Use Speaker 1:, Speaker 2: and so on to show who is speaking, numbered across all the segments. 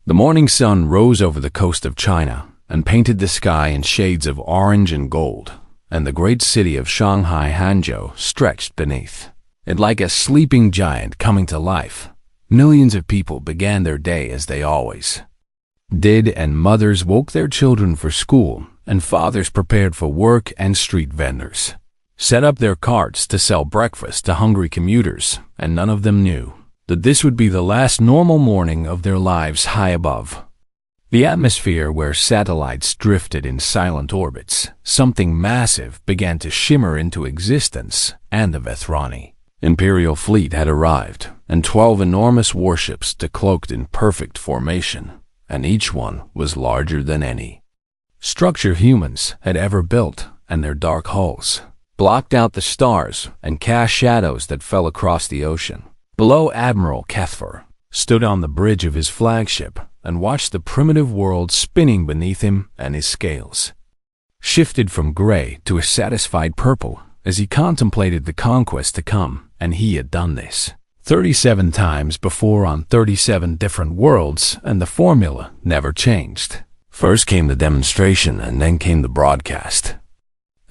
Speaker 1: The morning sun rose over the coast of China and painted the sky in shades of orange and gold, and the great city of Shanghai Hangzhou stretched beneath it like a sleeping giant coming to life. Millions of people began their day as they always did, and mothers woke their children for school, and fathers prepared for work, and street vendors set up their carts to sell breakfast to hungry commuters, and none of them knew that this would be the last normal morning of their lives high above the atmosphere where satellites drifted in silent orbits. Something massive began to shimmer into existence, and the Vethrani Imperial fleet had arrived, and 12 enormous warships decloaked in perfect formation, and each one was larger than any structure humans had ever built, and their dark hulls blocked out the stars and cast shadows that fell across the ocean. Below, Admiral Cathfer stood on the bridge of his flagship and watched the primitive world spinning beneath him, and his scales shifted from gray to a satisfied purple as he contemplated the conquest to come, and he had done this 37 times before on 37 different worlds, and the formula never changed. First came the demonstration, and then came the broadcast,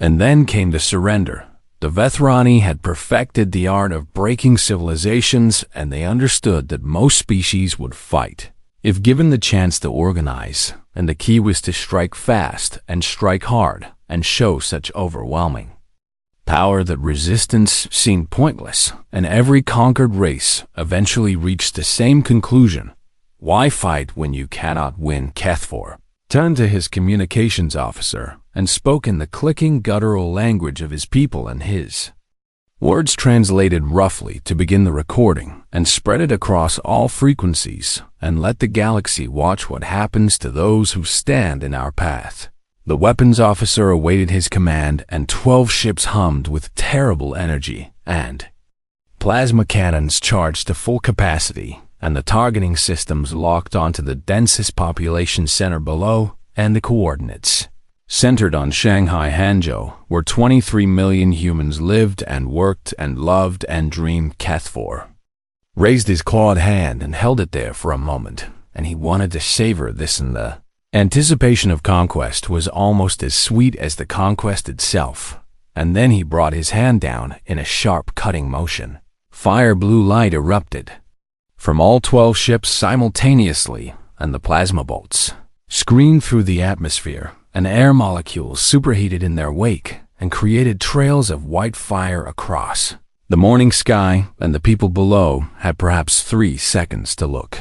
Speaker 1: and then came the surrender. The Vethrani had perfected the art of breaking civilizations, and they understood that most species would fight if given the chance to organize, and the key was to strike fast and strike hard and show such overwhelming power that resistance seemed pointless, and every conquered race eventually reached the same conclusion. Why fight when you cannot win? Cathfor turned to his communications officer and spoke in the clicking guttural language of his people, and his words translated roughly to begin the recording and spread it across all frequencies, and let the galaxy watch what happens to those who stand in our path. The weapons officer awaited his command, and 12 ships hummed with terrible energy, and plasma cannons charged to full capacity, and the targeting systems locked onto the densest population center below, and the coordinates centered on Shanghai Hangzhou, where 23 million humans lived and worked and loved and dreamed. Cathfor raised his clawed hand and held it there for a moment, and he wanted to savor this, and the anticipation of conquest was almost as sweet as the conquest itself. And then he brought his hand down in a sharp cutting motion. Fire blue light erupted from all 12 ships simultaneously, and the plasma bolts screamed through the atmosphere, and air molecules superheated in their wake and created trails of white fire across the morning sky, and the people below had perhaps 3 seconds to look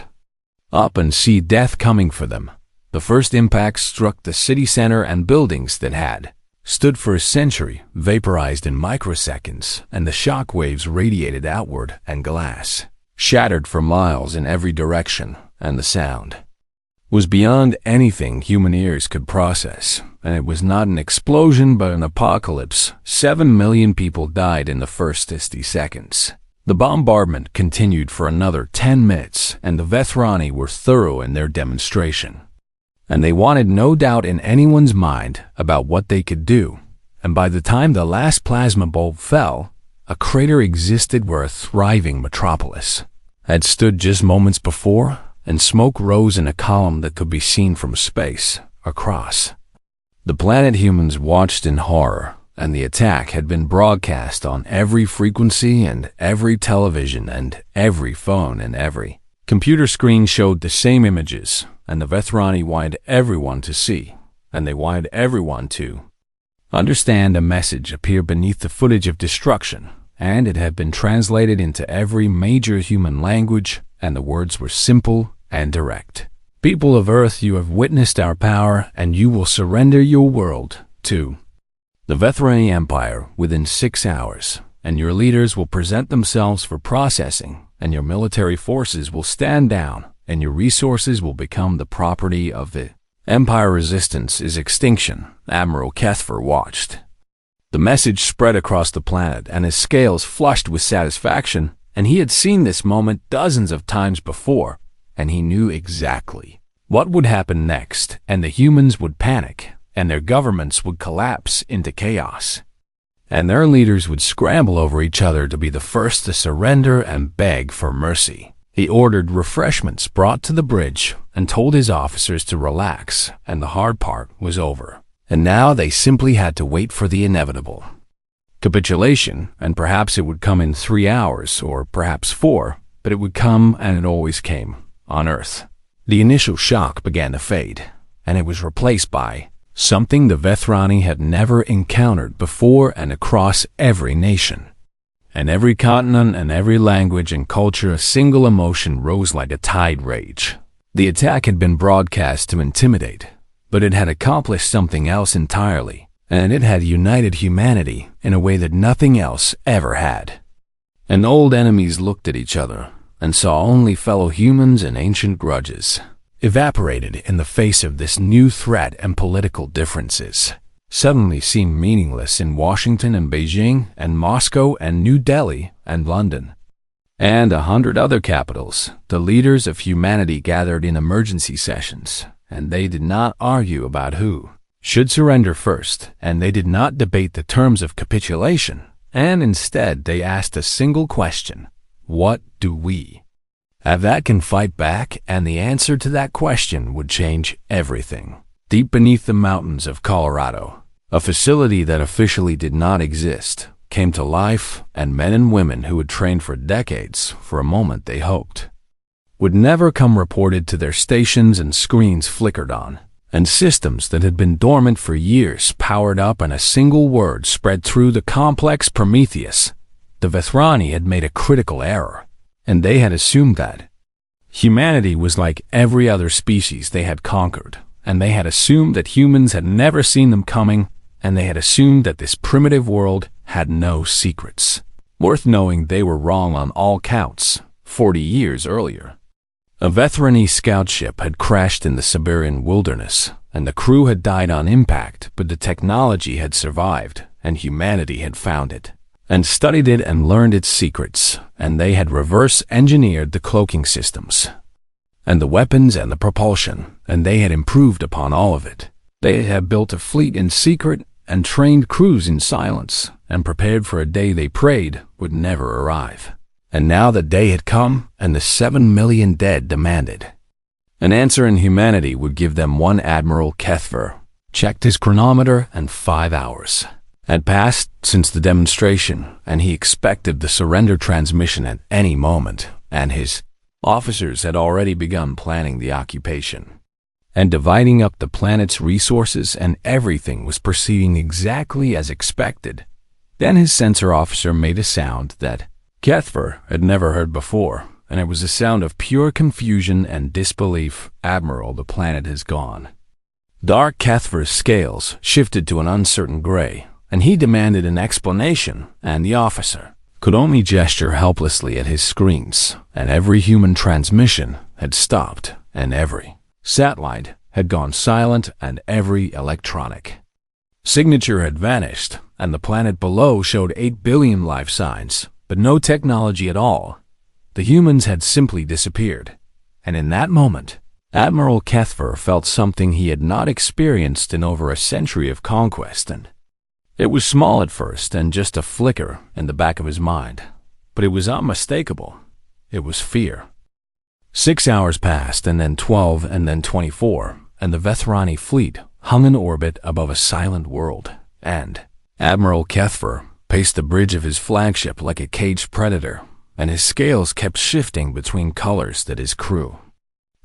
Speaker 1: up and see death coming for them. The first impact struck the city center, and buildings that had stood for a century vaporized in microseconds, and the shock waves radiated outward, and glass shattered for miles in every direction, and the sound was beyond anything human ears could process, and it was not an explosion but an apocalypse. 7 million people died in the first 60 seconds. The bombardment continued for another 10 minutes, and the Vethrani were thorough in their demonstration, and they wanted no doubt in anyone's mind about what they could do. And by the time the last plasma bolt fell, a crater existed where a thriving metropolis had stood just moments before, and smoke rose in a column that could be seen from space across the planet. Humans watched in horror, and the attack had been broadcast on every frequency and every television and every phone, and every computer screen showed the same images, and the Vethrani wanted everyone to see, and they wanted everyone to understand a message appear beneath the footage of destruction, and it had been translated into every major human language, and the words were simple and direct. People of Earth, you have witnessed our power, and you will surrender your world to the Vethrani Empire within 6 hours, and your leaders will present themselves for processing, and your military forces will stand down, and your resources will become the property of the Empire. Resistance is extinction. Admiral Cathfer watched the message spread across the planet, and his scales flushed with satisfaction, and he had seen this moment dozens of times before, and he knew exactly what would happen next, and the humans would panic, and their governments would collapse into chaos, and their leaders would scramble over each other to be the first to surrender and beg for mercy. He ordered refreshments brought to the bridge and told his officers to relax, and the hard part was over. And now they simply had to wait for the inevitable. Capitulation, and perhaps it would come in 3 hours, or perhaps 4, but it would come, and it always came, on Earth. The initial shock began to fade, and it was replaced by something the Vethrani had never encountered before and across every nation. And every continent and every language and culture, a single emotion rose like a tide rage. The attack had been broadcast to intimidate, but it had accomplished something else entirely, and it had united humanity in a way that nothing else ever had. And old enemies looked at each other and saw only fellow humans and ancient grudges evaporated in the face of this new threat, and political differences suddenly seemed meaningless in Washington and Beijing and Moscow and New Delhi and London. And 100 other capitals, the leaders of humanity gathered in emergency sessions, and they did not argue about who should surrender first, and they did not debate the terms of capitulation, and instead they asked a single question: what do we have that can fight back? And the answer to that question would change everything. Deep beneath the mountains of Colorado, a facility that officially did not exist came to life, and men and women who had trained for decades, for a moment they hoped, would never come reported to their stations, and screens flickered on, and systems that had been dormant for years powered up, and a single word spread through the complex: Prometheus. The Vethrani had made a critical error, and they had assumed that humanity was like every other species they had conquered, and they had assumed that humans had never seen them coming, and they had assumed that this primitive world had no secrets. Worth knowing, they were wrong on all counts. 40 years earlier, a Vethrani scout ship had crashed in the Siberian wilderness, and the crew had died on impact, but the technology had survived, and humanity had found it, and studied it and learned its secrets, and they had reverse-engineered the cloaking systems, and the weapons and the propulsion, and they had improved upon all of it. They had built a fleet in secret and trained crews in silence, and prepared for a day they prayed would never arrive. And now the day had come, and the 7 million dead demanded an answer, and humanity would give them one. Admiral Kethver checked his chronometer, and 5 hours had passed since the demonstration, and he expected the surrender transmission at any moment, and his officers had already begun planning the occupation and dividing up the planet's resources, and everything was proceeding exactly as expected. Then his sensor officer made a sound that Kethver had never heard before, and it was a sound of pure confusion and disbelief. "Admiral, the planet has gone." Dark Kethver's scales shifted to an uncertain gray, and he demanded an explanation, and the officer could only gesture helplessly at his screens, and every human transmission had stopped, and every satellite had gone silent, and every electronic signature had vanished, and the planet below showed 8 billion life signs, but no technology at all. The humans had simply disappeared, and in that moment, Admiral Kethver felt something he had not experienced in over a century of conquest, and it was small at first and just a flicker in the back of his mind, but it was unmistakable. It was fear. 6 hours passed, and then 12, and then 24, and the Vethrani fleet hung in orbit above a silent world, and Admiral Kethver paced the bridge of his flagship like a caged predator, and his scales kept shifting between colors that his crew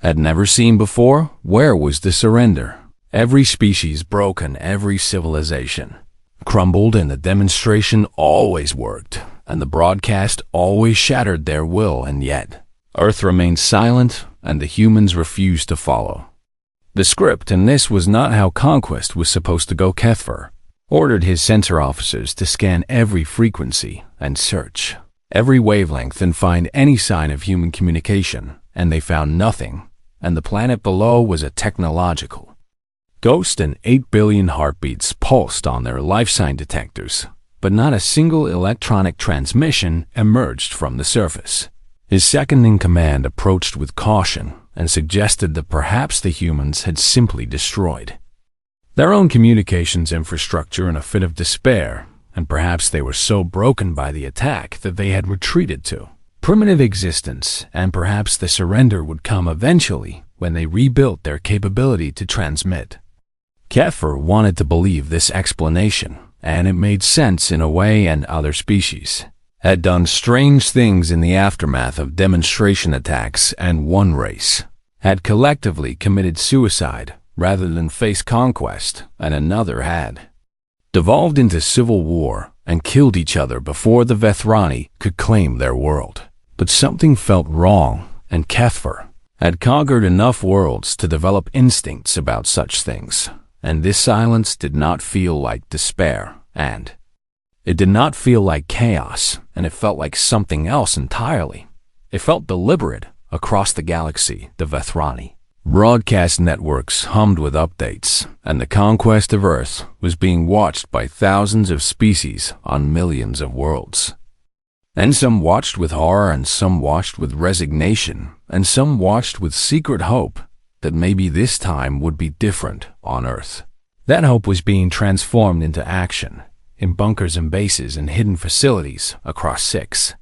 Speaker 1: had never seen before. Where was the surrender? Every species broken, every civilization crumbled, and the demonstration always worked, and the broadcast always shattered their will, and yet Earth remained silent, and the humans refused to follow the script, and this was not how conquest was supposed to go. Kethver ordered his sensor officers to scan every frequency and search every wavelength and find any sign of human communication, and they found nothing, and the planet below was a technological ghost, and 8 billion heartbeats pulsed on their life sign detectors, but not a single electronic transmission emerged from the surface. His second-in-command approached with caution and suggested that perhaps the humans had simply destroyed their own communications infrastructure in a fit of despair, and perhaps they were so broken by the attack that they had retreated to primitive existence, and perhaps the surrender would come eventually when they rebuilt their capability to transmit. Kefir wanted to believe this explanation, and it made sense in a way, and other species had done strange things in the aftermath of demonstration attacks, and one race had collectively committed suicide rather than face conquest, and another had devolved into civil war and killed each other before the Vethrani could claim their world. But something felt wrong, and Kefir had conquered enough worlds to develop instincts about such things, and this silence did not feel like despair, and it did not feel like chaos, and it felt like something else entirely. It felt deliberate. Across the galaxy, the Vethrani broadcast networks hummed with updates, and the conquest of Earth was being watched by thousands of species on millions of worlds. And some watched with horror, and some watched with resignation, and some watched with secret hope that maybe this time would be different on Earth. That hope was being transformed into action in bunkers and bases and hidden facilities across 6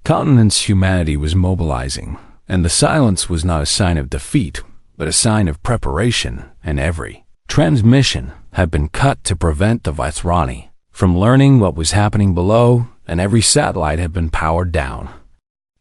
Speaker 1: continents. Humanity was mobilizing, and the silence was not a sign of defeat, but a sign of preparation, and every transmission had been cut to prevent the Vethrani from learning what was happening below, and every satellite had been powered down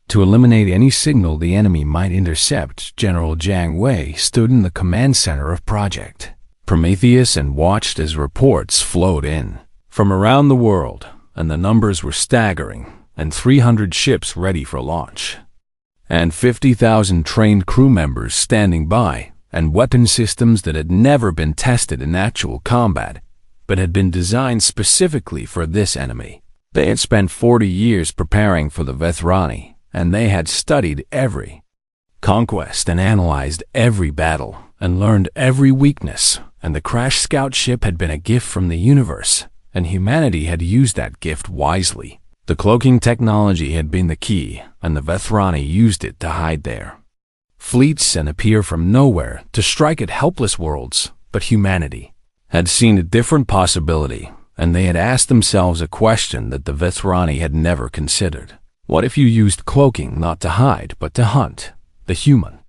Speaker 1: to eliminate any signal the enemy might intercept. General Jiang Wei stood in the command center of Project Prometheus and watched as reports flowed in from around the world, and the numbers were staggering, and 300 ships ready for launch, and 50,000 trained crew members standing by, and weapon systems that had never been tested in actual combat, but had been designed specifically for this enemy. They had spent 40 years preparing for the Vethrani, and they had studied every conquest and analyzed every battle and learned every weakness, and the crash scout ship had been a gift from the universe, and humanity had used that gift wisely. The cloaking technology had been the key, and the Vethrani used it to hide their fleets and appear from nowhere to strike at helpless worlds. But humanity had seen a different possibility, and they had asked themselves a question that the Vethrani had never considered. What if you used cloaking not to hide, but to hunt the human?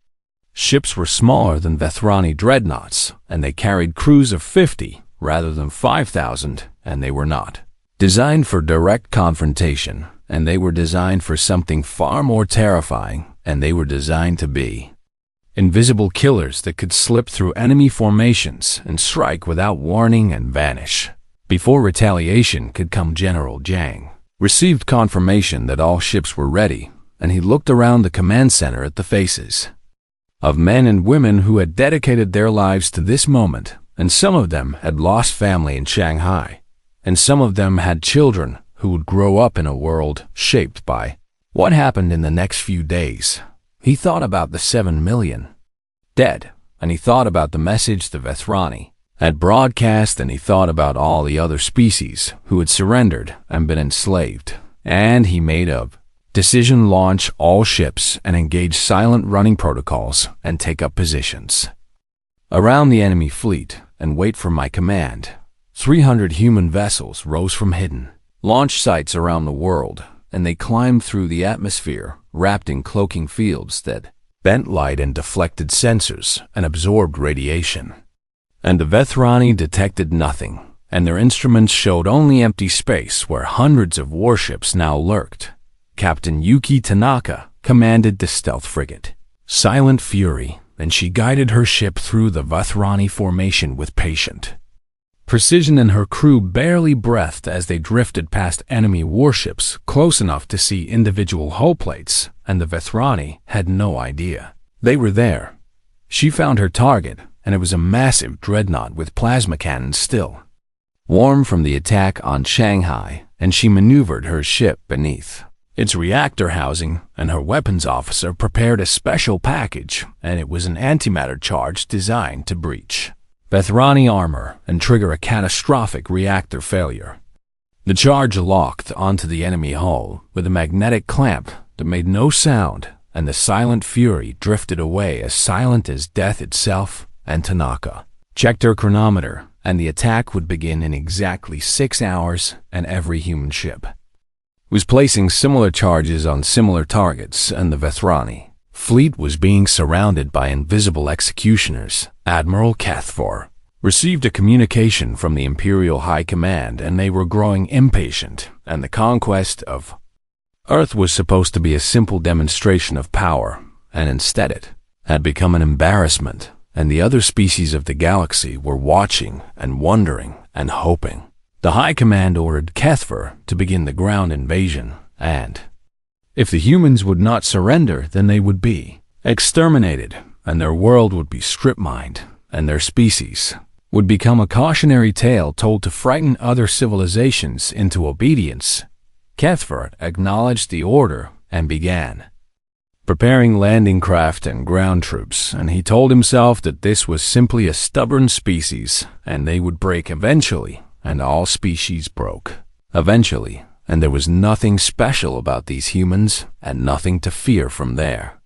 Speaker 1: Ships were smaller than Vethrani dreadnoughts, and they carried crews of 50 rather than 5,000, and they were not designed for direct confrontation, and they were designed for something far more terrifying, and they were designed to be invisible killers that could slip through enemy formations and strike without warning and vanish. Before retaliation could come, General Jiang received confirmation that all ships were ready, and he looked around the command center at the faces of men and women who had dedicated their lives to this moment, and some of them had lost family in Shanghai, and some of them had children who would grow up in a world shaped by what happened in the next few days. He thought about the 7 million dead, and he thought about the message the Vethrani had broadcast, and he thought about all the other species who had surrendered and been enslaved, and he made a decision: launch all ships and engage silent running protocols and take up positions around the enemy fleet and wait for my command. 300 human vessels rose from hidden launch sites around the world, and they climbed through the atmosphere, wrapped in cloaking fields that bent light and deflected sensors and absorbed radiation. And the Vethrani detected nothing, and their instruments showed only empty space where hundreds of warships now lurked. Captain Yuki Tanaka commanded the stealth frigate Silent Fury, and she guided her ship through the Vethrani formation with patient precision, and her crew barely breathed as they drifted past enemy warships close enough to see individual hull plates, and the Vethrani had no idea they were there. She found her target, and it was a massive dreadnought with plasma cannons still warm from the attack on Shanghai, and she maneuvered her ship beneath its reactor housing, and her weapons officer prepared a special package, and it was an antimatter charge designed to breach Vethrani armor and trigger a catastrophic reactor failure. The charge locked onto the enemy hull with a magnetic clamp that made no sound, and the Silent Fury drifted away as silent as death itself, and Tanaka checked her chronometer, and the attack would begin in exactly 6 hours, and every human ship was placing similar charges on similar targets, and the Vethrani fleet was being surrounded by invisible executioners. Admiral Cathvar received a communication from the Imperial High Command, and they were growing impatient, and the conquest of Earth was supposed to be a simple demonstration of power, and instead it had become an embarrassment, and the other species of the galaxy were watching and wondering and hoping. The High Command ordered Cathvar to begin the ground invasion, and if the humans would not surrender, then they would be exterminated, and their world would be strip-mined, and their species would become a cautionary tale told to frighten other civilizations into obedience. Cathvar acknowledged the order and began preparing landing craft and ground troops, and he told himself that this was simply a stubborn species, and they would break eventually, and all species broke eventually, and there was nothing special about these humans, and nothing to fear from there.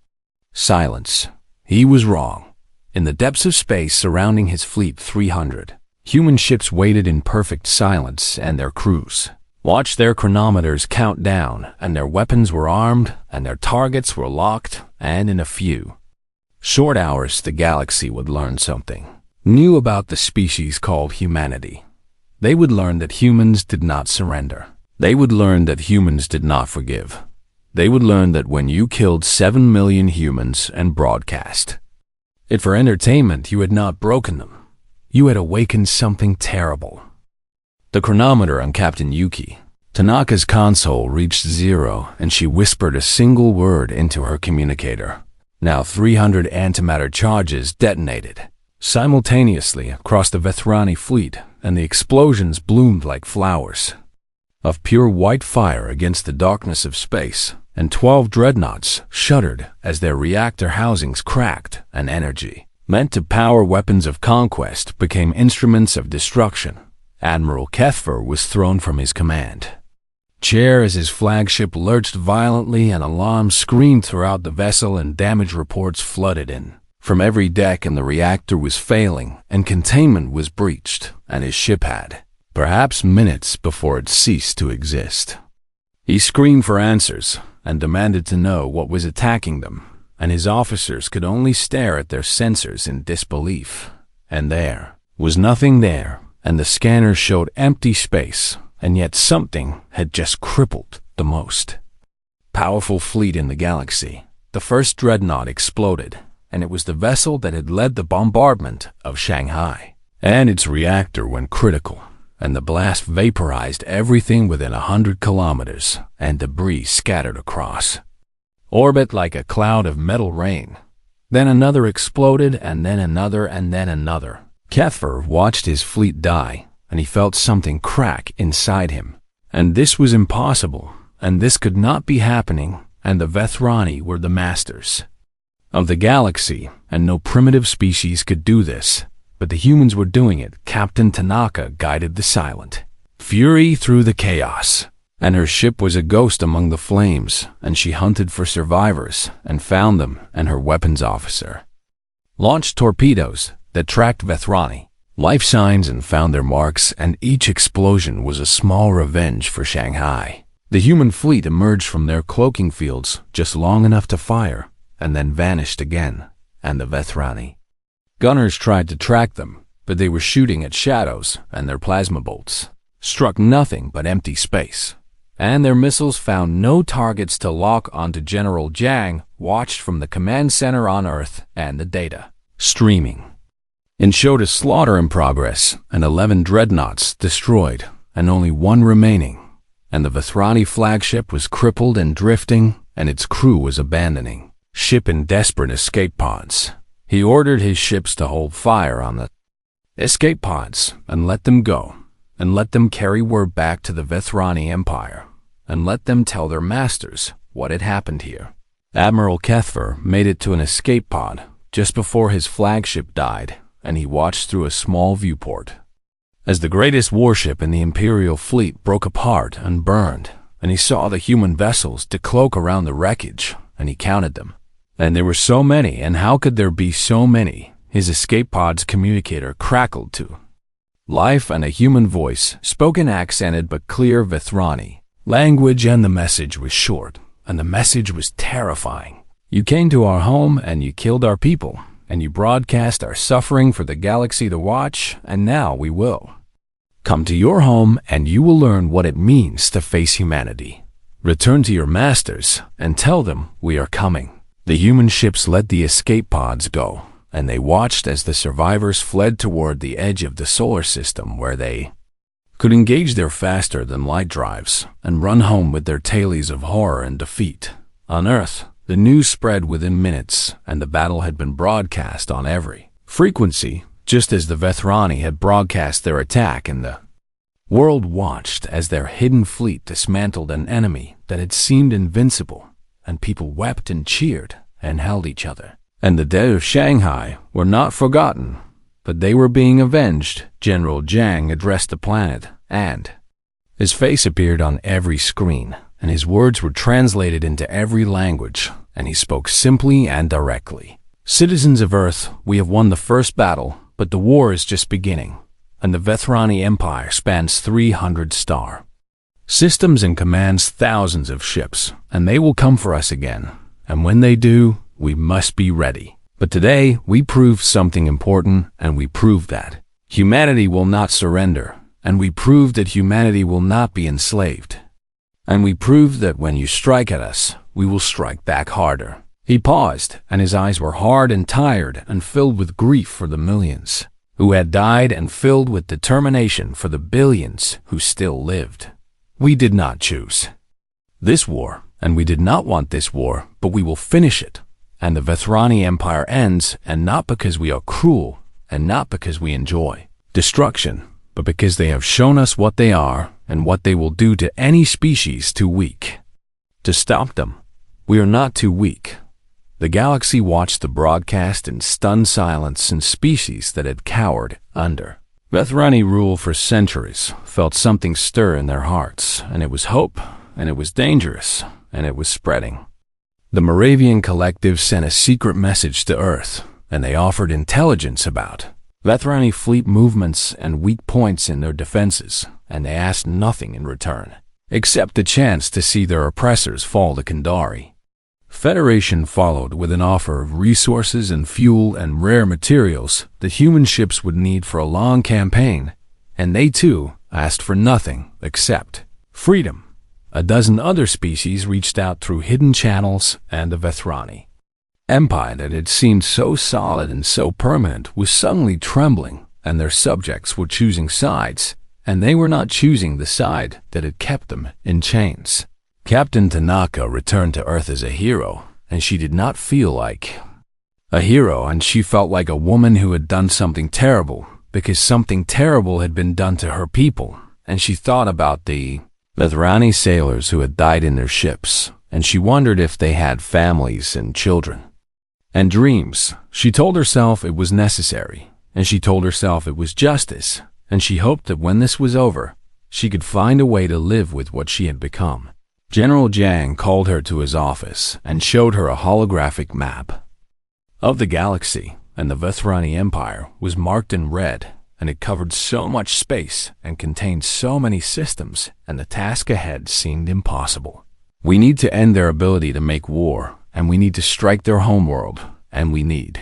Speaker 1: Silence. He was wrong. In the depths of space surrounding his fleet, 300 human ships waited in perfect silence, and their crews watched their chronometers count down, and their weapons were armed, and their targets were locked, and in a few short hours the galaxy would learn something new about the species called humanity. They would learn that humans did not surrender. They would learn that humans did not forgive. They would learn that when you killed 7 million humans and broadcast it for entertainment, you had not broken them. You had awakened something terrible. The chronometer on Captain Yuki Tanaka's console reached 0, and she whispered a single word into her communicator. Now 300 antimatter charges detonated simultaneously across the Vethrani fleet, and the explosions bloomed like flowers of pure white fire against the darkness of space, and 12 dreadnoughts shuddered as their reactor housings cracked, and energy meant to power weapons of conquest became instruments of destruction. Admiral Cathvar was thrown from his command chair as his flagship lurched violently, and alarms screamed throughout the vessel, and damage reports flooded in from every deck, and the reactor was failing, and containment was breached, and his ship had perhaps minutes before it ceased to exist. He screamed for answers and demanded to know what was attacking them, and his officers could only stare at their sensors in disbelief. And there was nothing there, and the scanners showed empty space, and yet something had just crippled the most powerful fleet in the galaxy. The first dreadnought exploded, and it was the vessel that had led the bombardment of Shanghai, and its reactor went critical, and the blast vaporized everything within 100 kilometers, and debris scattered across orbit like a cloud of metal rain. Then another exploded, and then another, and then another. Cathvar watched his fleet die, and he felt something crack inside him. And this was impossible, and this could not be happening, and the Vethrani were the masters of the galaxy, and no primitive species could do this. But the humans were doing it. Captain Tanaka guided the silent fury through the chaos, and her ship was a ghost among the flames, and she hunted for survivors and found them, and her weapons officer launched torpedoes that tracked Vethrani life signs and found their marks, and each explosion was a small revenge for Shanghai. The human fleet emerged from their cloaking fields just long enough to fire, and then vanished again, and the Vethrani gunners tried to track them, but they were shooting at shadows, and their plasma bolts struck nothing but empty space, and their missiles found no targets to lock onto. General Jiang watched from the command center on Earth, and the data streaming and showed a slaughter in progress, and 11 dreadnoughts destroyed, and only 1 remaining, and the Vethrani flagship was crippled and drifting, and its crew was abandoning ship in desperate escape pods. He ordered his ships to hold fire on the escape pods, and let them go, and let them carry word back to the Vethrani Empire, and let them tell their masters what had happened here. Admiral Cathvar made it to an escape pod just before his flagship died, and he watched through a small viewport as the greatest warship in the Imperial fleet broke apart and burned, and he saw the human vessels decloak around the wreckage, and he counted them. And there were so many, and how could there be so many? His escape pod's communicator crackled to life, and a human voice, spoken accented but clear, Vethrani, language, and the message was short, and the message was terrifying. You came to our home and you killed our people, and you broadcast our suffering for the galaxy to watch, and now we will come to your home and you will learn what it means to face humanity. Return to your masters and tell them we are coming. The human ships let the escape pods go, and they watched as the survivors fled toward the edge of the solar system where they could engage their faster-than-light drives and run home with their tales of horror and defeat. On Earth, the news spread within minutes, and the battle had been broadcast on every frequency, just as the Vethrani had broadcast their attack, and the world watched as their hidden fleet dismantled an enemy that had seemed invincible, and people wept and cheered and held each other. And the dead of Shanghai were not forgotten, but they were being avenged. General Jiang addressed the planet, and his face appeared on every screen, and his words were translated into every language, and he spoke simply and directly. Citizens of Earth, we have won the first battle, but the war is just beginning, and the Vethrani Empire spans 300 star systems and commands thousands of ships, and they will come for us again, and when they do, we must be ready. But today, we proved something important, and we proved that humanity will not surrender, and we proved that humanity will not be enslaved. And we proved that when you strike at us, we will strike back harder. He paused, and his eyes were hard and tired and filled with grief for the millions who had died and filled with determination for the billions who still lived. We did not choose this war, and we did not want this war, but we will finish it. And the Vethrani Empire ends, and not because we are cruel, and not because we enjoy destruction, but because they have shown us what they are and what they will do to any species too weak to stop them. We are not too weak. The galaxy watched the broadcast in stunned silence, and species that had cowered under Vethrani rule for centuries felt something stir in their hearts, and it was hope, and it was dangerous, and it was spreading. The Moravian Collective sent a secret message to Earth, and they offered intelligence about Vethrani fleet movements and weak points in their defenses, and they asked nothing in return, except the chance to see their oppressors fall to Kandari. Federation followed with an offer of resources and fuel and rare materials that human ships would need for a long campaign, and they too asked for nothing except freedom. A dozen other species reached out through hidden channels, and the Vethrani Empire that had seemed so solid and so permanent was suddenly trembling, and their subjects were choosing sides, and they were not choosing the side that had kept them in chains. Captain Tanaka returned to Earth as a hero, and she did not feel like a hero, and she felt like a woman who had done something terrible, because something terrible had been done to her people, and she thought about the Vethrani sailors who had died in their ships, and she wondered if they had families and children and dreams. She told herself it was necessary, and she told herself it was justice, and she hoped that when this was over, she could find a way to live with what she had become. General Jiang called her to his office and showed her a holographic map of the galaxy, and the Vethrani Empire was marked in red, and it covered so much space and contained so many systems, and the task ahead seemed impossible. We need to end their ability to make war, and we need to strike their homeworld, and we need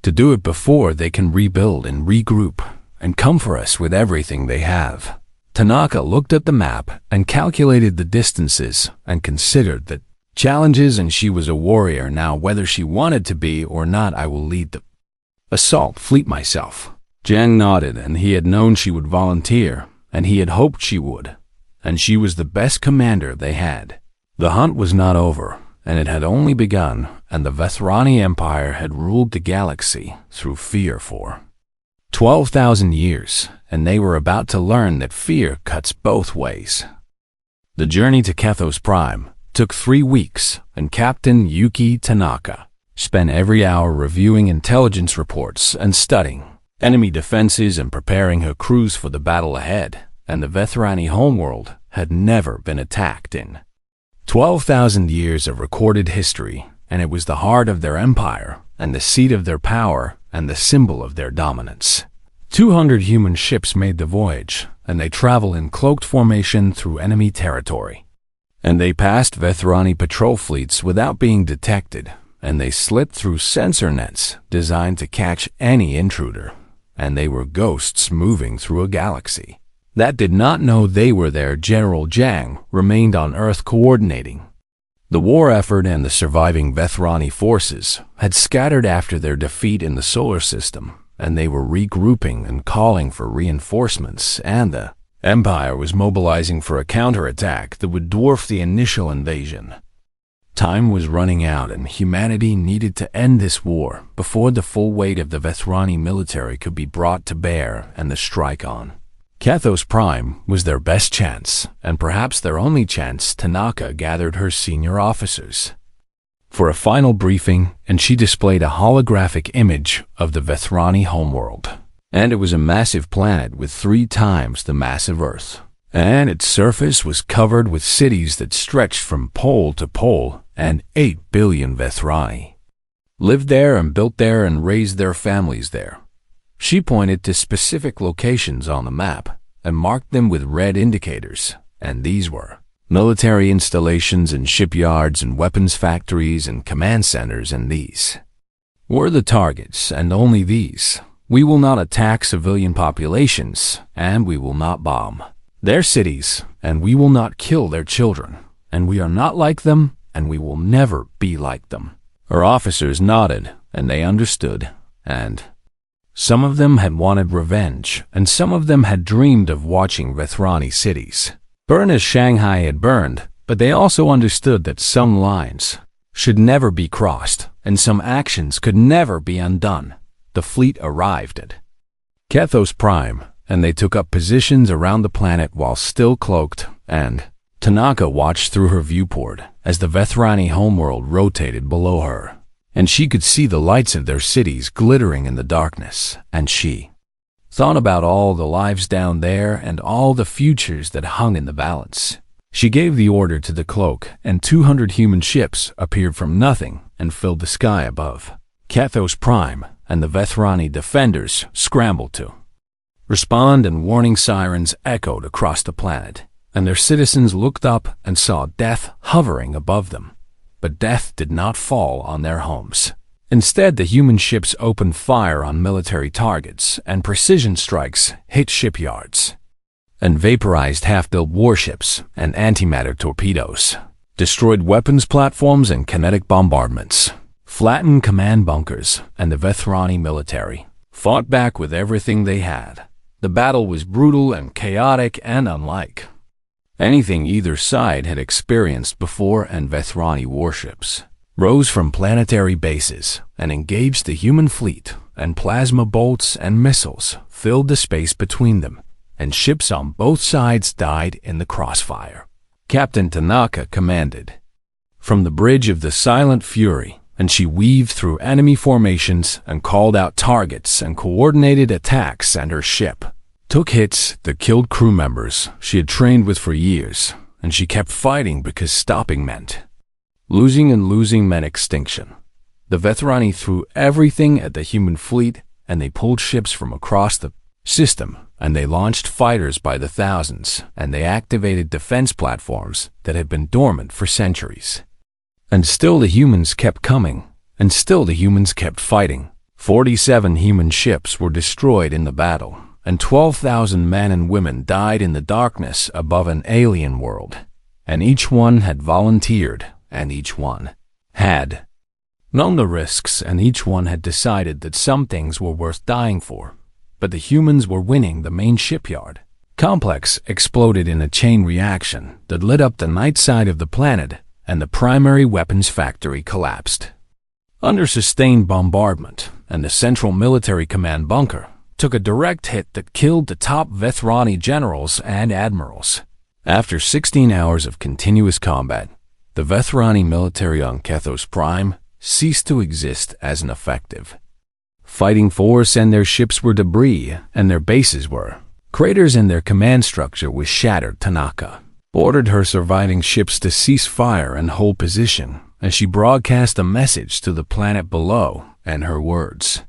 Speaker 1: to do it before they can rebuild and regroup and come for us with everything they have. Tanaka looked at the map and calculated the distances and considered the challenges, and she was a warrior now. Whether she wanted to be or not, I will lead the assault fleet myself. Jiang nodded, and he had known she would volunteer, and he had hoped she would, and she was the best commander they had. The hunt was not over, and it had only begun, and the Vethrani Empire had ruled the galaxy through fear for 12,000 years, and they were about to learn that fear cuts both ways. The journey to Kethos Prime took 3 weeks, and Captain Yuki Tanaka spent every hour reviewing intelligence reports and studying enemy defenses and preparing her crews for the battle ahead, and the Vethrani homeworld had never been attacked in 12,000 years of recorded history, and it was the heart of their empire, and the seat of their power, and the symbol of their dominance. 200 human ships made the voyage, and they travel in cloaked formation through enemy territory. And they passed Vethrani patrol fleets without being detected, and they slipped through sensor nets designed to catch any intruder, and they were ghosts moving through a galaxy. That did not know they were there. General Zhang remained on Earth coordinating. The war effort and the surviving Vethrani forces had scattered after their defeat in the solar system, and they were regrouping and calling for reinforcements, and the Empire was mobilizing for a counterattack that would dwarf the initial invasion. Time was running out, and humanity needed to end this war before the full weight of the Vethrani military could be brought to bear and the strike on. Kathos Prime was their best chance, and perhaps their only chance. Tanaka gathered her senior officers for a final briefing, and she displayed a holographic image of the Vethrani homeworld. And it was a massive planet with 3 times the mass of Earth, and its surface was covered with cities that stretched from pole to pole, and 8 billion Vethrani lived there and built there and raised their families there. She pointed to specific locations on the map and marked them with red indicators, and these were military installations and shipyards and weapons factories and command centers, and these were the targets, and only these. We will not attack civilian populations, and we will not bomb their cities, and we will not kill their children, and we are not like them, and we will never be like them. Her officers nodded, and they understood, and some of them had wanted revenge, and some of them had dreamed of watching Vethrani cities burn as Shanghai had burned, but they also understood that some lines should never be crossed, and some actions could never be undone. The fleet arrived at Kathos Prime, and they took up positions around the planet while still cloaked, and Tanaka watched through her viewport as the Vethrani homeworld rotated below her, and she could see the lights of their cities glittering in the darkness, and she thought about all the lives down there and all the futures that hung in the balance. She gave the order to the cloak, and 200 human ships appeared from nothing and filled the sky above Kathos Prime, and the Vethrani defenders scrambled to respond, and warning sirens echoed across the planet, and their citizens looked up and saw death hovering above them. But death did not fall on their homes. Instead, the human ships opened fire on military targets, and precision strikes hit shipyards and vaporized half-built warships and antimatter torpedoes, destroyed weapons platforms and kinetic bombardments, flattened command bunkers, and the Vethrani military fought back with everything they had. The battle was brutal and chaotic and unlike anything either side had experienced before, and Vethrani warships rose from planetary bases and engaged the human fleet, and plasma bolts and missiles filled the space between them, and ships on both sides died in the crossfire. Captain Tanaka commanded from the bridge of the Silent Fury, and she weaved through enemy formations and called out targets and coordinated attacks, and her ship took hits that killed crew members she had trained with for years, and she kept fighting because stopping meant losing, and losing meant extinction. The Vethrani threw everything at the human fleet, and they pulled ships from across the system, and they launched fighters by the thousands, and they activated defense platforms that had been dormant for centuries. And still the humans kept coming, and still the humans kept fighting. 47 human ships were destroyed in the battle, and 12,000 men and women died in the darkness above an alien world, and each one had volunteered, and each one had known the risks, and each one had decided that some things were worth dying for. But the humans were winning. The main shipyard complex exploded in a chain reaction that lit up the night side of the planet, and the primary weapons factory collapsed under sustained bombardment, and the central military command bunker took a direct hit that killed the top Vethrani generals and admirals. After 16 hours of continuous combat, the Vethrani military on Kathos Prime ceased to exist as an effective fighting force, and their ships were debris, and their bases were craters, and their command structure was shattered. Tanaka ordered her surviving ships to cease fire and hold position, as she broadcast a message to the planet below, and her words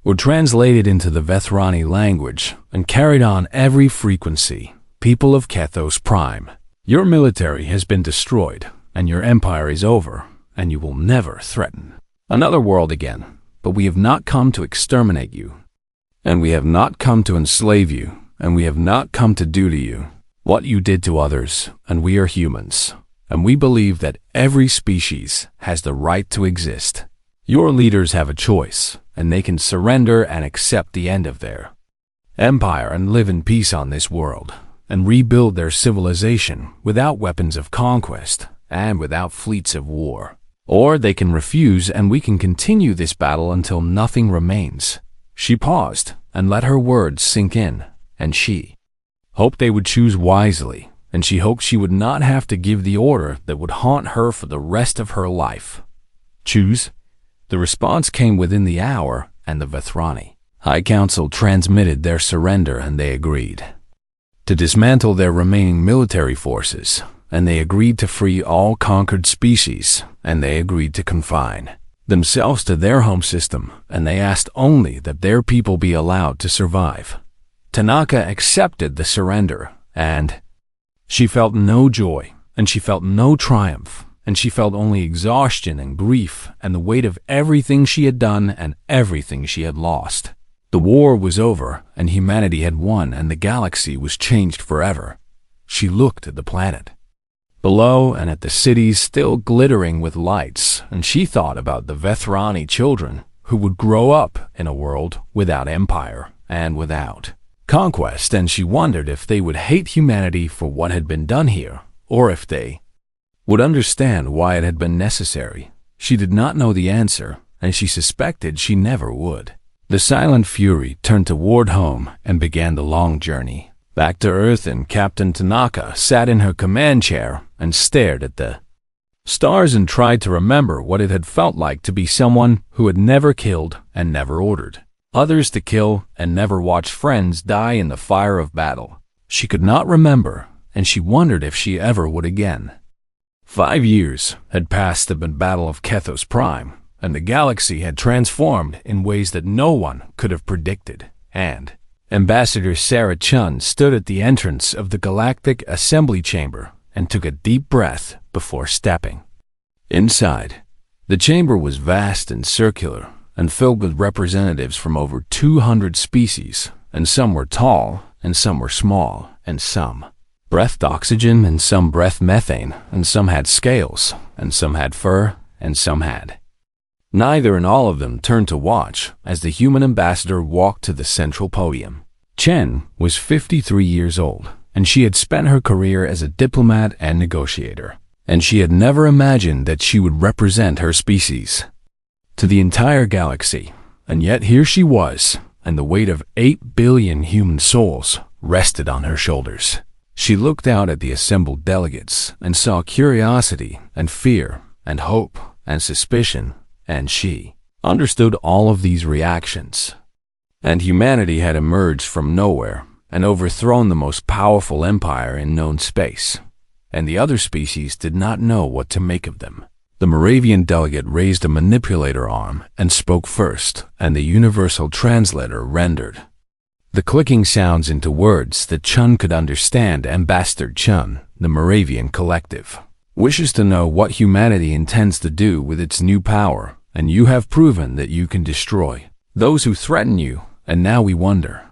Speaker 1: were translated into the Vethrani language and carried on every frequency. People of Kethos Prime, your military has been destroyed, and your empire is over, and you will never threaten another world again. But we have not come to exterminate you, and we have not come to enslave you, and we have not come to do to you what you did to others, and we are humans, and we believe that every species has the right to exist. Your leaders have a choice, and they can surrender and accept the end of their empire and live in peace on this world, and rebuild their civilization without weapons of conquest and without fleets of war. Or they can refuse, and we can continue this battle until nothing remains. She paused and let her words sink in, and she hoped they would choose wisely, and she hoped she would not have to give the order that would haunt her for the rest of her life. Choose? The response came within the hour, and the Vethrani High Council transmitted their surrender, and they agreed to dismantle their remaining military forces, and they agreed to free all conquered species, and they agreed to confine themselves to their home system, and they asked only that their people be allowed to survive. Tanaka accepted the surrender, and she felt no joy, and she felt no triumph, and she felt only exhaustion and grief and the weight of everything she had done and everything she had lost. The war was over, and humanity had won, and the galaxy was changed forever. She looked at the planet below and at the cities still glittering with lights, and she thought about the Vethrani children who would grow up in a world without empire and without conquest, and she wondered if they would hate humanity for what had been done here, or if they would understand why it had been necessary. She did not know the answer, and she suspected she never would. The silent fury turned toward home and began the long journey back to Earth, and Captain Tanaka sat in her command chair and stared at the stars and tried to remember what it had felt like to be someone who had never killed and never ordered others to kill and never watched friends die in the fire of battle. She could not remember, and she wondered if she ever would again. 5 years had passed the Battle of Kethos Prime, and the galaxy had transformed in ways that no one could have predicted, and Ambassador Sarah Chun stood at the entrance of the Galactic Assembly Chamber and took a deep breath before stepping inside. The chamber was vast and circular and filled with representatives from over 200 species, and some were tall, and some were small, and some breathed oxygen, and some breathed methane, and some had scales, and some had fur, and some had neither, and all of them turned to watch as the human ambassador walked to the central podium. Chen was 53 years old, and she had spent her career as a diplomat and negotiator, and she had never imagined that she would represent her species to the entire galaxy. And yet here she was, and the weight of 8 billion human souls rested on her shoulders. She looked out at the assembled delegates and saw curiosity and fear and hope and suspicion, and she understood all of these reactions. And humanity had emerged from nowhere and overthrown the most powerful empire in known space, and the other species did not know what to make of them. The Moravian delegate raised a manipulator arm and spoke first, and the universal translator rendered the clicking sounds into words that Chun could understand. Ambassador Chun, the Moravian collective, wishes to know what humanity intends to do with its new power, and you have proven that you can destroy those who threaten you, and now we wonder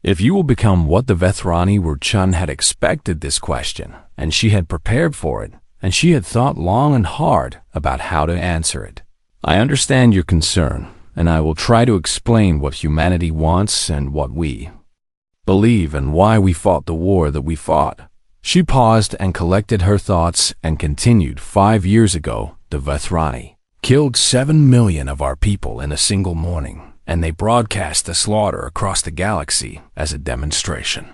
Speaker 1: if you will become what the Vethrani were. Chun had expected this question, and she had prepared for it, and she had thought long and hard about how to answer it. I understand your concern, and I will try to explain what humanity wants and what we believe and why we fought the war that we fought. She paused and collected her thoughts and continued. 5 years ago, the Vethrani killed 7 million of our people in a single morning, and they broadcast the slaughter across the galaxy as a demonstration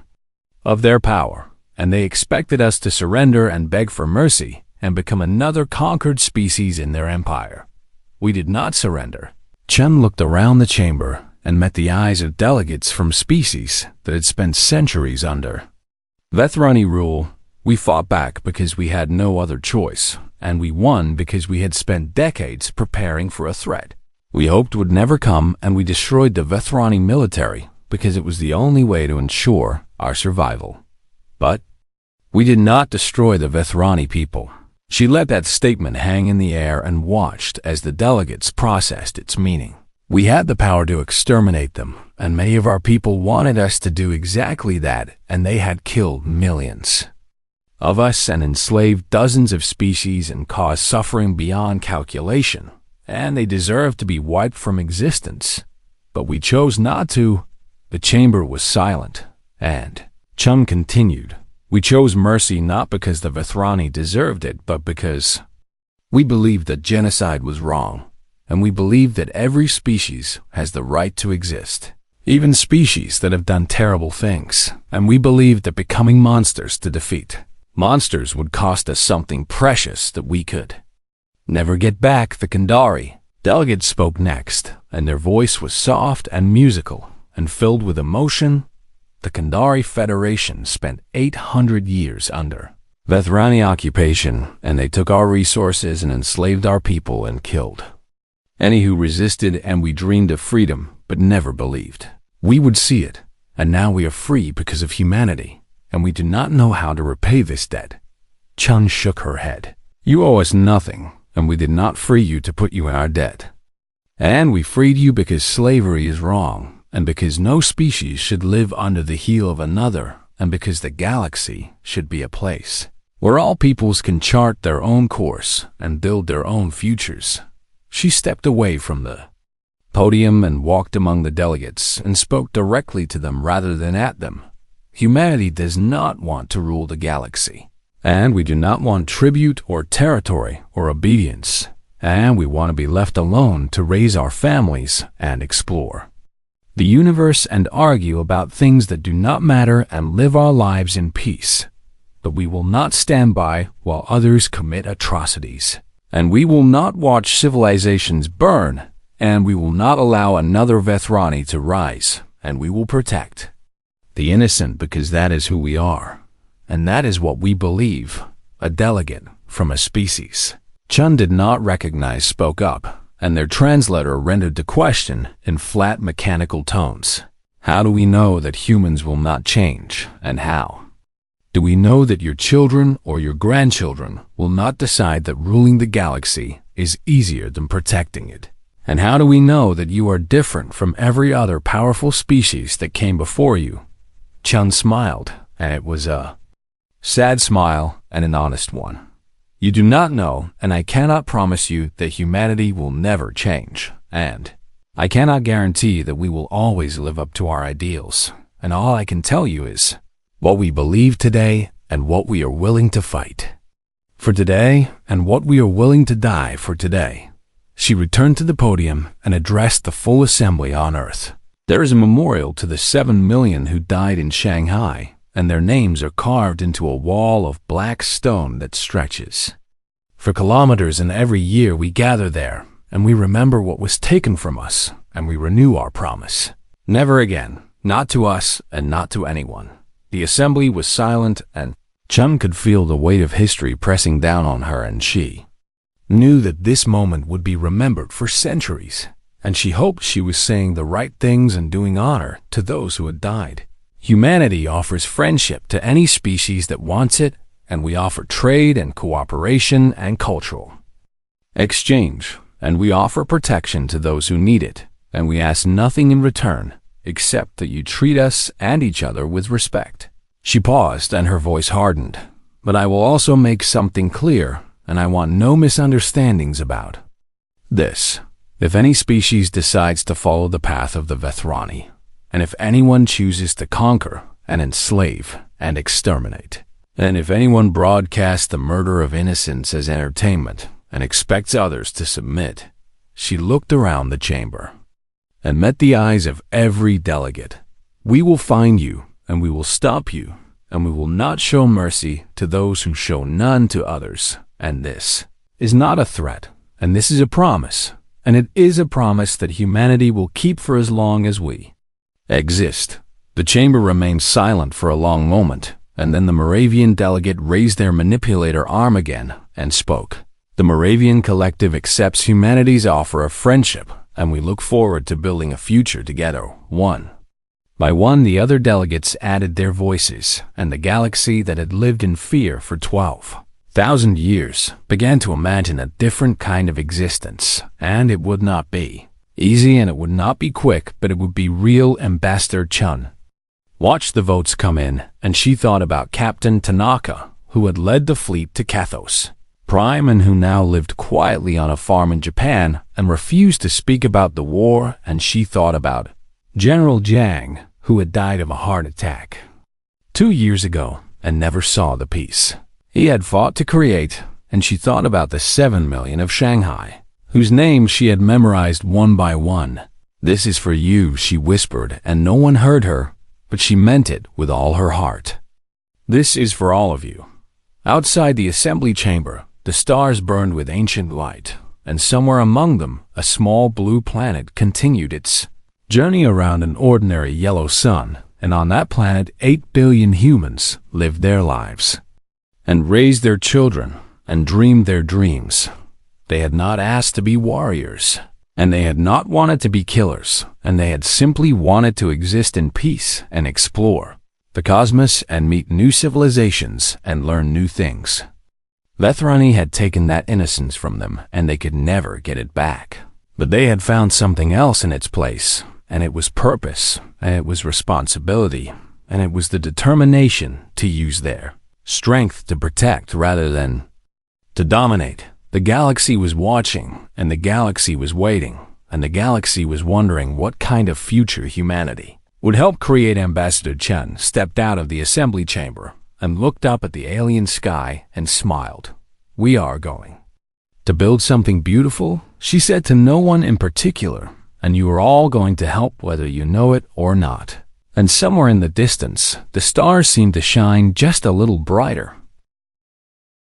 Speaker 1: of their power. And they expected us to surrender and beg for mercy and become another conquered species in their empire. We did not surrender. Chen looked around the chamber and met the eyes of delegates from species that had spent centuries under Vethrani rule. We fought back because we had no other choice, and we won because we had spent decades preparing for a threat. We hoped would never come, and we destroyed the Vethrani military because it was the only way to ensure our survival. But we did not destroy the Vethrani people. She let that statement hang in the air and watched as the delegates processed its meaning. We had the power to exterminate them, and many of our people wanted us to do exactly that, and they had killed millions of us and enslaved dozens of species and caused suffering beyond calculation, and they deserved to be wiped from existence. But we chose not to. The chamber was silent, and Chun continued, we chose mercy not because the Vethrani deserved it, but because we believed that genocide was wrong, and we believed that every species has the right to exist, even species that have done terrible things, and we believed that becoming monsters to defeat monsters would cost us something precious that we could never get back. The Kandari delegates spoke next, and their voice was soft and musical and filled with emotion. The Kandari Federation spent 800 years under Vethrani occupation, and they took our resources and enslaved our people and killed any who resisted, and we dreamed of freedom but never believed we would see it. And now we are free because of humanity, and we do not know how to repay this debt. Chun shook her head. You owe us nothing, and we did not free you to put you in our debt. And we freed you because slavery is wrong, and because no species should live under the heel of another, and because the galaxy should be a place where all peoples can chart their own course and build their own futures. She stepped away from the podium and walked among the delegates and spoke directly to them rather than at them. Humanity does not want to rule the galaxy, and we do not want tribute or territory or obedience, and we want to be left alone to raise our families and explore the universe and argue about things that do not matter and live our lives in peace. But we will not stand by while others commit atrocities, and we will not watch civilizations burn, and we will not allow another Vethrani to rise, and we will protect the innocent because that is who we are, and that is what we believe. A delegate from a species Chun did not recognize spoke up, and their translator rendered the question in flat mechanical tones. How do we know that humans will not change, and how do we know that your children or your grandchildren will not decide that ruling the galaxy is easier than protecting it? And how do we know that you are different from every other powerful species that came before you? Chun smiled, and it was a sad smile and an honest one. You do not know, and I cannot promise you that humanity will never change, and I cannot guarantee that we will always live up to our ideals, and all I can tell you is what we believe today and what we are willing to fight for today and what we are willing to die for today. She returned to the podium and addressed the full assembly on Earth. There is a memorial to the 7 million who died in Shanghai, and their names are carved into a wall of black stone that stretches for kilometers, and every year we gather there, and we remember what was taken from us, and we renew our promise. Never again, not to us and not to anyone. The assembly was silent, and Chun could feel the weight of history pressing down on her, and she knew that this moment would be remembered for centuries, and she hoped she was saying the right things and doing honor to those who had died. Humanity offers friendship to any species that wants it, and we offer trade and cooperation and cultural exchange, and we offer protection to those who need it, and we ask nothing in return except that you treat us and each other with respect. She paused, and her voice hardened. But I will also make something clear, and I want no misunderstandings about this. If any species decides to follow the path of the Vethrani, and if anyone chooses to conquer and enslave and exterminate, and if anyone broadcasts the murder of innocents as entertainment and expects others to submit, she looked around the chamber and met the eyes of every delegate. We will find you, and we will stop you, and we will not show mercy to those who show none to others. And this is not a threat, and this is a promise, and it is a promise that humanity will keep for as long as we exist. The chamber remained silent for a long moment, and then the Moravian delegate raised their manipulator arm again and spoke. The Moravian collective accepts humanity's offer of friendship and we look forward to building a future together, one by one. The other delegates added their voices, and the galaxy that had lived in fear for 12,000 years began to imagine a different kind of existence, and it would not be easy and it would not be quick, but it would be real. Ambassador Chun watched the votes come in, and she thought about Captain Tanaka, who had led the fleet to Kathos Prime and who now lived quietly on a farm in Japan and refused to speak about the war. And she thought about General Jiang, who had died of a heart attack 2 years ago and never saw the peace he had fought to create. And she thought about the 7 million of Shanghai, whose names she had memorized one by one. "This is for you," she whispered, and no one heard her, but she meant it with all her heart. "This is for all of you." Outside the assembly chamber, the stars burned with ancient light, and somewhere among them, a small blue planet continued its journey around an ordinary yellow sun. And on that planet, 8 billion humans lived their lives and raised their children and dreamed their dreams. They had not asked to be warriors, and they had not wanted to be killers, and they had simply wanted to exist in peace and explore the cosmos and meet new civilizations and learn new things. Lethrani had taken that innocence from them, and they could never get it back. But they had found something else in its place, and it was purpose, and it was responsibility, and it was the determination to use their strength to protect rather than to dominate. The galaxy was watching, and the galaxy was waiting, and the galaxy was wondering what kind of future humanity would help create. Ambassador Chen stepped out of the assembly chamber and looked up at the alien sky and smiled. "We are going to build something beautiful," she said, to no one in particular, "and you are all going to help whether you know it or not." And somewhere in the distance, the stars seemed to shine just a little brighter,